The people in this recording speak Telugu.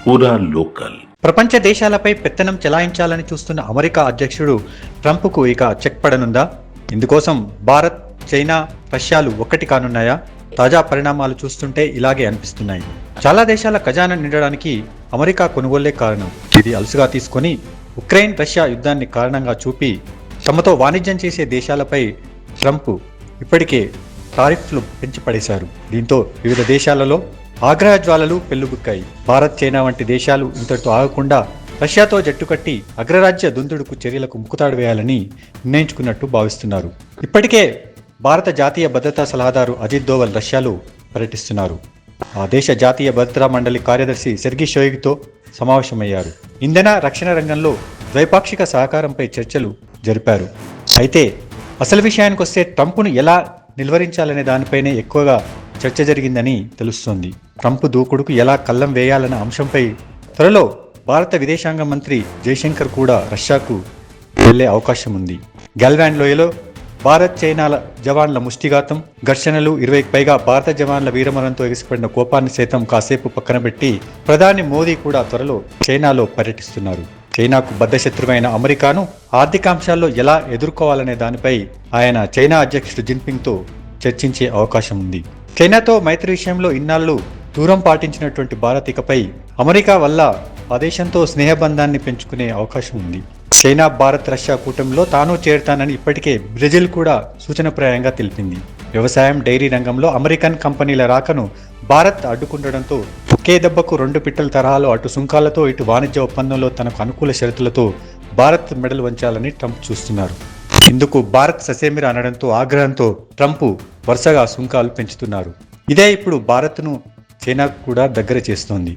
పూరా లోకల్. ప్రపంచ దేశాలపై పెత్తనం చెలాయించాలని చూస్తున్న అమెరికా అధ్యక్షుడు ట్రంప్కు ఇక చెక్ పడనుందా? ఇందుకోసం భారత్, చైనా, రష్యాలు ఒక్కటి కానున్నాయా? తాజా పరిణామాలు చూస్తుంటే ఇలాగే అనిపిస్తున్నాయి. చాలా దేశాల ఖజానా నిండడానికి అమెరికా కొనుగోళ్లే కారణం. ఇది అలుసుగా తీసుకొని ఉక్రెయిన్ రష్యా యుద్ధాన్ని కారణంగా చూపి తమతో వాణిజ్యం చేసే దేశాలపై ట్రంప్ ఇప్పటికే టారిఫ్లు పెంచి పడేశారు. దీంతో వివిధ దేశాలలో ఆగ్రహ జ్వాలలు పెల్లుబుక్కాయి. భారత్, చైనా వంటి దేశాలు ఇంతటితో ఆగకుండా రష్యాతో జట్టుకట్టి అగ్రరాజ్య దుందుడుకు చర్యలకు ముక్కుతాడు వేయాలని నిర్ణయించుకున్నట్టు భావిస్తున్నారు. ఇప్పటికే భారత జాతీయ భద్రతా సలహాదారు అజిత్ దోవల్ రష్యాలో పర్యటిస్తున్నారు. ఆ దేశ జాతీయ భద్రతా మండలి కార్యదర్శి సెర్గీ షోయిగ్తో సమావేశమయ్యారు. ఇంధన, రక్షణ రంగంలో ద్వైపాక్షిక సహకారంపై చర్చలు జరిపారు. అయితే అసలు విషయానికొస్తే ట్రంప్ను ఎలా నిలువరించాలనే దానిపైనే ఎక్కువగా చర్చ జరిగిందని తెలుస్తోంది. ట్రంప్ దూకుడుకు ఎలా కళ్లం వేయాలన్న అంశంపై త్వరలో భారత విదేశాంగ మంత్రి జయశంకర్ కూడా రష్యాకు వెళ్లే అవకాశం ఉంది. గల్వాన్ లోయలో భారత్, చైనాల జవాన్ల ముష్టిఘాతం, ఘర్షణలు, 20కి పైగా భారత జవాన్ల వీరమరణంతో ఎగిసిపడిన కోపాన్ని సైతం కాసేపు పక్కన పెట్టి ప్రధాని మోదీ కూడా త్వరలో చైనాలో పర్యటిస్తున్నారు. చైనాకు బద్ధశత్రువైన అమెరికాను ఆర్థికాంశాల్లో ఎలా ఎదుర్కోవాలనే దానిపై ఆయన చైనా అధ్యక్షుడు జిన్పింగ్తో చర్చించే అవకాశం ఉంది. చైనాతో మైత్రి విషయంలో ఇన్నాళ్లు దూరం పాటించినటువంటి భారత్ ఇకపై అమెరికా వల్ల ఆ దేశంతో స్నేహబంధాన్ని పెంచుకునే అవకాశం ఉంది. చైనా, భారత్, రష్యా కూటమిలో తాను చేరుతానని ఇప్పటికే బ్రెజిల్ కూడా సూచనప్రాయంగా తెలిపింది. వ్యవసాయం, డైరీ రంగంలో అమెరికన్ కంపెనీల రాకను భారత్ అడ్డుకుండడంతో ఒకే దెబ్బకు 2 పిట్టల తరహాలో అటు సుంకాలతో, ఇటు వాణిజ్య ఒప్పందంలో తనకు అనుకూల షరతులతో భారత్ మెడలు వంచాలని ట్రంప్ చూస్తున్నారు. ఇందుకు భారత్ ససేమిరా అనడంతో ఆగ్రహంతో ట్రంప్ వరుసగా సుంకాలు పెంచుతున్నారు. ఇదే ఇప్పుడు భారత్ను చైనాకు కూడా దగ్గర చేస్తోంది.